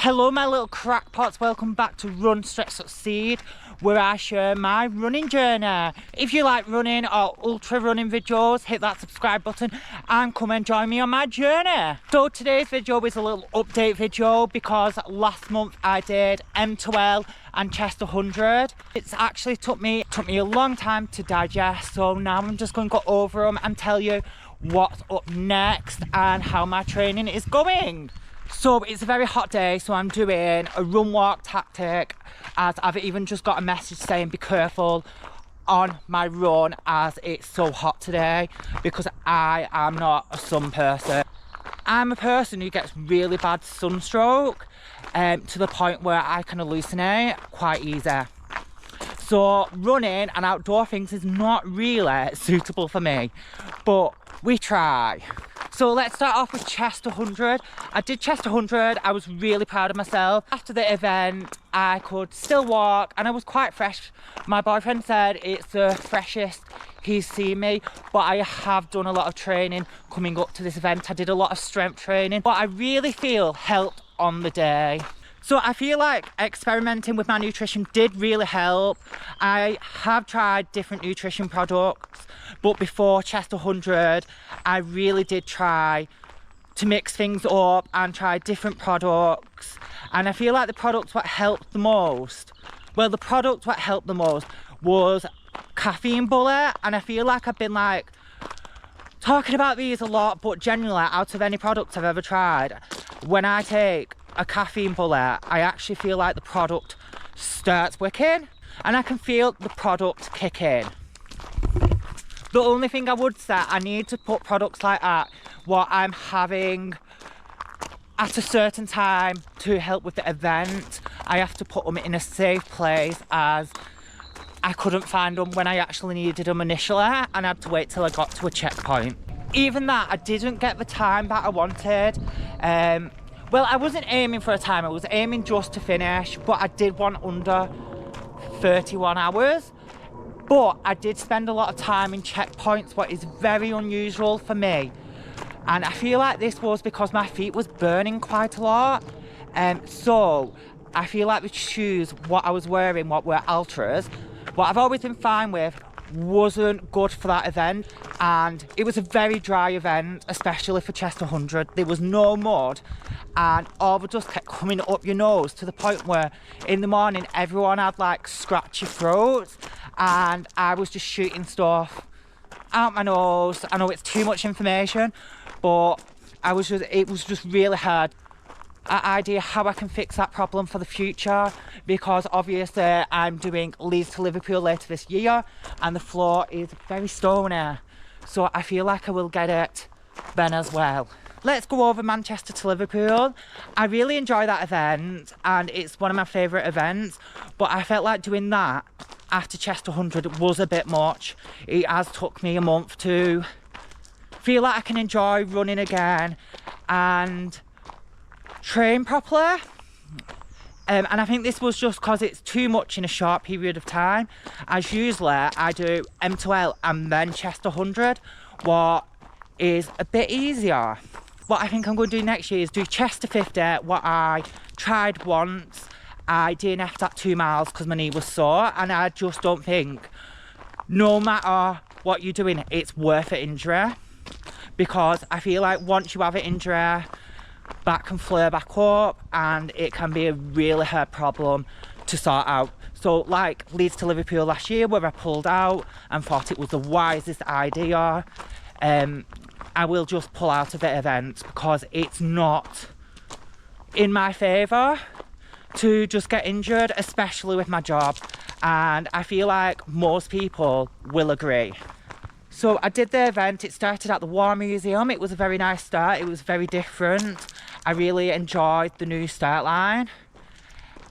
Hello my little crackpots, welcome back to Run, Stretch, Succeed, where I share my running journey. If you like running or ultra running videos, hit that subscribe button and come and join me on my journey. So today's video is a little update video because last month I did M2L and chest 100. It's actually took me a long time to digest, so now I'm just going to go over them and tell you what's up next and how my training is going. So it's a very hot day, so I'm doing a run walk tactic, as I've even just got a message saying be careful on my run as it's so hot today, because I am not a sun person. I'm a person who gets really bad sunstroke to the point where I can hallucinate quite easy. So running and outdoor things is not really suitable for me, but we try. So let's start off with chest 100. I did chest 100, I was really proud of myself. After the event, I could still walk and I was quite fresh. My boyfriend said it's the freshest he's seen me, but I have done a lot of training coming up to this event. I did a lot of strength training, but I really feel helped on the day. So I feel like experimenting with my nutrition did really help. I have tried different nutrition products, but before chest 100, I really did try to mix things up and try different products. And I feel like the products what helped the most, was caffeine bullet. And I feel like I've been like talking about these a lot, but genuinely out of any products I've ever tried, when I take a caffeine bullet, I actually feel like the product starts working and I can feel the product kick in. The only thing I would say, I need to put products like that what I'm having at a certain time to help with the event. I have to put them in a safe place, as I couldn't find them when I actually needed them initially and I had to wait till I got to a checkpoint. Even that, I didn't get the time that I wanted. Well, I wasn't aiming for a time, I was aiming just to finish, but I did want under 31 hours. But I did spend a lot of time in checkpoints, what is very unusual for me. And I feel like this was because my feet was burning quite a lot. So I feel like the shoes, what I was wearing, what were Ultras, what I've always been fine with, wasn't good for that event. And it was a very dry event, especially for chest 100. There was no mud and all the dust kept coming up your nose, to the point where in the morning everyone had like scratchy throats and I was just shooting stuff out my nose. I know it's too much information, but it was just really hard. An idea how I can fix that problem for the future, because obviously I'm doing Leeds to Liverpool later this year and the floor is very stony, so I feel like I will get it then as well. Let's go over Manchester to Liverpool. I really enjoy that event and it's one of my favourite events, but I felt like doing that after chest 100 was a bit much. It has took me a month to feel like I can enjoy running again and train properly. And I think this was just because it's too much in a short period of time, as usually I do M2L and then chest 100, what is a bit easier. What I think I'm going to do next year is do chest to 50, what I tried once. I DNF'd at 2 miles because my knee was sore, and I just don't think, no matter what you're doing, it's worth an injury, because I feel like once you have an injury, that can flare back up and it can be a really hard problem to sort out. So like Leeds to Liverpool last year, where I pulled out and thought it was the wisest idea, I will just pull out of the event because it's not in my favour to just get injured, especially with my job, and I feel like most people will agree. So I did the event, it started at the War Museum. It was a very nice start, it was very different. I really enjoyed the new start line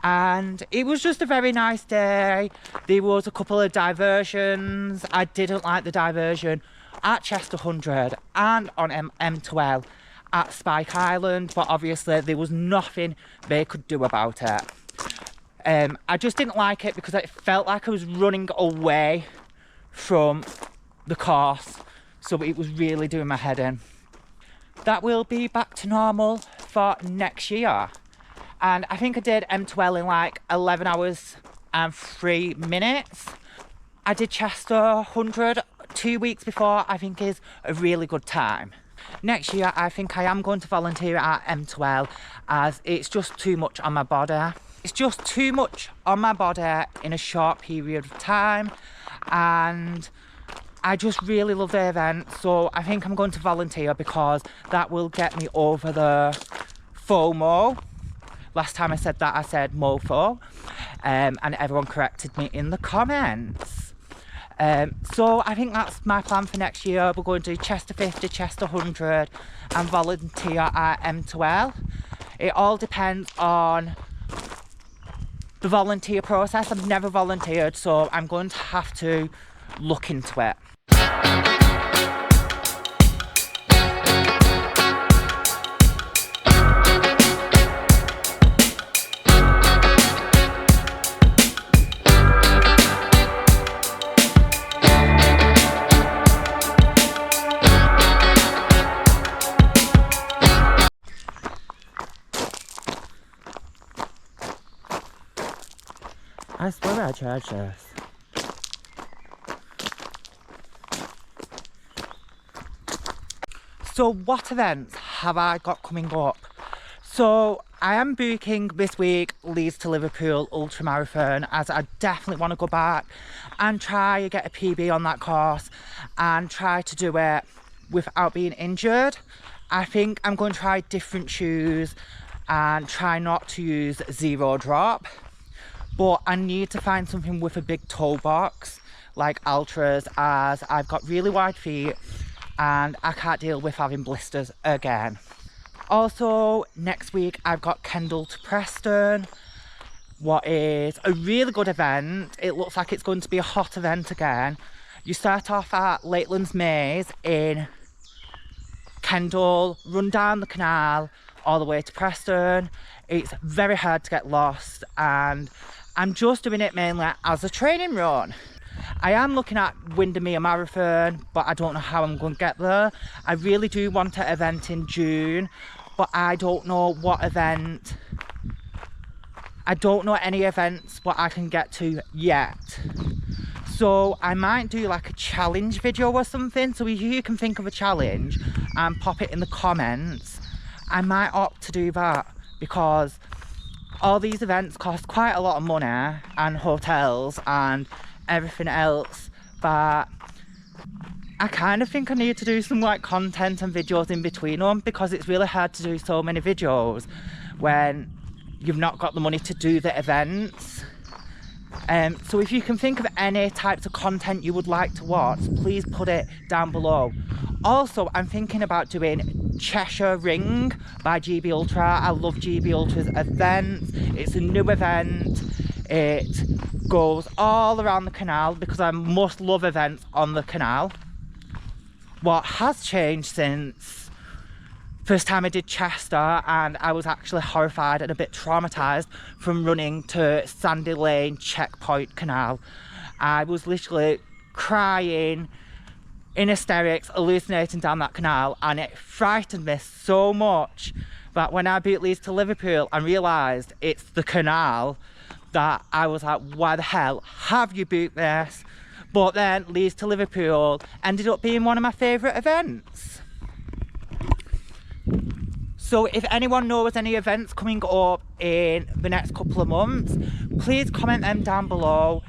and it was just a very nice day. There was a couple of diversions. I didn't like the diversion at chest 100 and on M2L at Spike Island, but obviously there was nothing they could do about it. I just didn't like it because it felt like I was running away from the course, so it was really doing my head in. That will be back to normal for next year. and I think I did M12 in like 11 hours and 3 minutes. I did Chester 100 2 weeks before. I think is a really good time. Next year I think I am going to volunteer at M12 as it's just too much on my body. It's just too much on my body in a short period of time, and I just really love the event, so I think I'm going to volunteer because that will get me over the FOMO. Last time I said that I said mofo, and everyone corrected me in the comments. So I think that's my plan for next year. We're going to do Chester 50, Chester 100 and volunteer at M12. It all depends on the volunteer process. I've never volunteered, so I'm going to have to look into it. I swear I charged this. So what events have I got coming up? So I am booking this week Leeds to Liverpool ultramarathon, as I definitely want to go back and try and get a PB on that course and try to do it without being injured. I think I'm going to try different shoes and try not to use zero drop. But I need to find something with a big toe box, like Ultras, as I've got really wide feet and I can't deal with having blisters again. Also, next week I've got Kendal to Preston, what is a really good event. It looks like it's going to be a hot event again. You start off at Lakelands Maze in Kendal, run down the canal all the way to Preston. It's very hard to get lost, and I'm just doing it mainly as a training run. I am looking at Windermere Marathon, but I don't know how I'm going to get there. I really do want an event in June, but I don't know what event. I don't know any events what I can get to yet. So I might do like a challenge video or something. So if you can think of a challenge and pop it in the comments, I might opt to do that, because all these events cost quite a lot of money and hotels and everything else, but I kind of think I need to do some like content and videos in between them, because it's really hard to do so many videos when you've not got the money to do the events. So if you can think of any types of content you would like to watch, please put it down below. Also, I'm thinking about doing Cheshire Ring by GB Ultra. I love GB Ultra's events. It's a new event. It goes all around the canal, because I must love events on the canal. What has changed since first time I did Chester, and I was actually horrified and a bit traumatized from running to Sandy Lane Checkpoint Canal. I was literally crying in hysterics, hallucinating down that canal, and it frightened me so much that when I beat Leeds to Liverpool and realised it's the canal, that I was like, why the hell have you booked this? But then Leeds to Liverpool ended up being one of my favourite events. So if anyone knows any events coming up in the next couple of months, please comment them down below,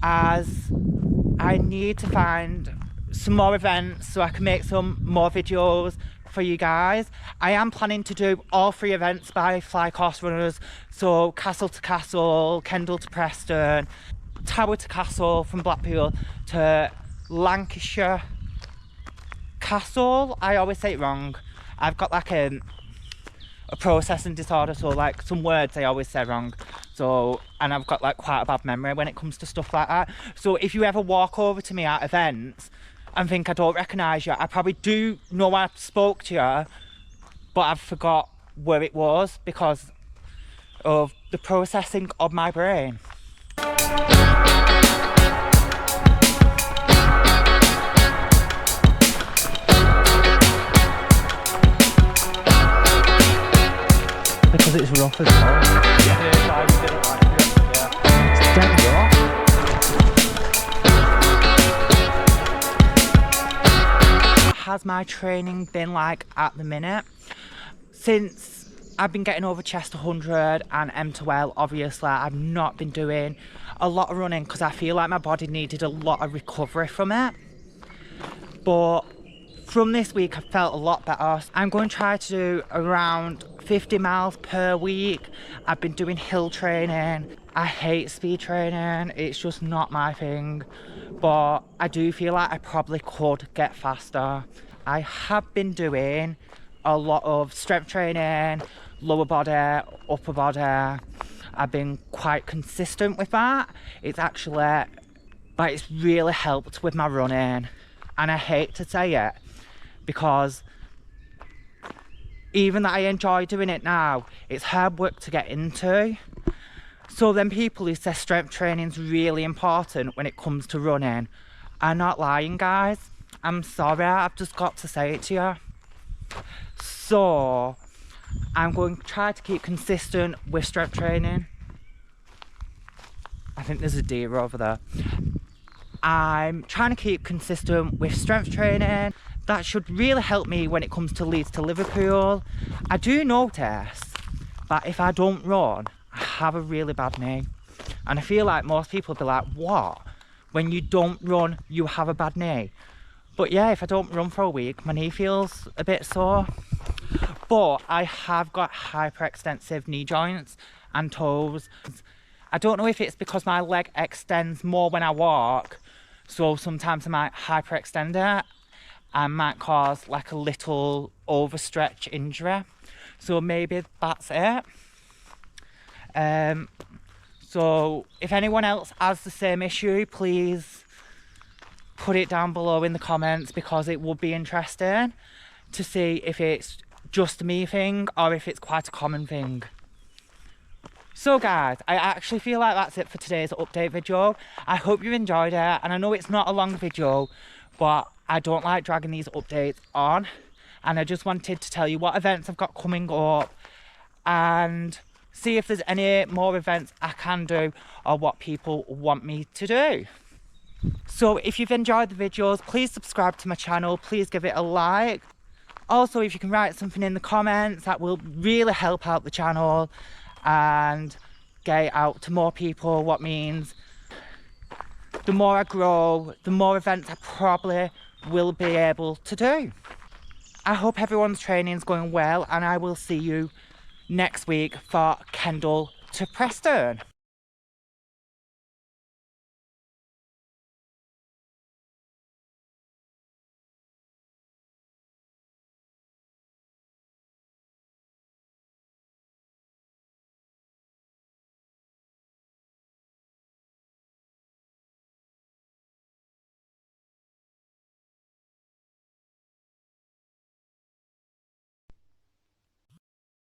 as I need to find some more events so I can make some more videos for you guys. I am planning to do all 3 events by Fly Course Runners, so Castle to Castle, Kendal to Preston, Tower to Castle from Blackpool to Lancashire Castle. I always say it wrong. I've got like a processing disorder, so like some words I always say wrong. So, and I've got like quite a bad memory when it comes to stuff like that. So if you ever walk over to me at events and think I don't recognise you, I probably do know I spoke to you, but I've forgot where it was because of the processing of my brain. Because it's rough as well. Yeah, I didn't like it. Yeah. It's dead rough. Has my training been like at the minute? Since I've been getting over chest 100 and M2L, obviously I've not been doing a lot of running because I feel like my body needed a lot of recovery from it. But from this week I felt a lot better. I'm going to try to do around 50 miles per week. I've been doing hill training. I hate speed training, it's just not my thing. But I do feel like I probably could get faster. I have been doing a lot of strength training, lower body, upper body. I've been quite consistent with that. It's really helped with my running. And I hate to say it because even though I enjoy doing it now, it's hard work to get into. So then people who say strength training is really important when it comes to running are not lying, guys. I'm sorry, I've just got to say it to you. So I'm going to try to keep consistent with strength training. I think there's a deer over there. I'm trying to keep consistent with strength training. That should really help me when it comes to Leeds to Liverpool. I do notice that if I don't run, I have a really bad knee. And I feel like most people will be like, what? When you don't run, you have a bad knee? But yeah, if I don't run for a week, my knee feels a bit sore. But I have got hyperextensive knee joints and toes. I don't know if it's because my leg extends more when I walk, so sometimes I might hyperextend it and might cause like a little overstretch injury. So maybe that's it. So if anyone else has the same issue, please put it down below in the comments, because it would be interesting to see if it's just a me thing or if it's quite a common thing. So guys, I actually feel like that's it for today's update video. I hope you enjoyed it, and I know it's not a long video, but I don't like dragging these updates on, and I just wanted to tell you what events I've got coming up and see if there's any more events I can do or what people want me to do. So if you've enjoyed the videos, please subscribe to my channel, please give it a like. Also, if you can write something in the comments, that will really help out the channel and get it out to more people, what means the more I grow, the more events I probably will be able to do. I hope everyone's training is going well, and I will see you next week for Kendal to Preston.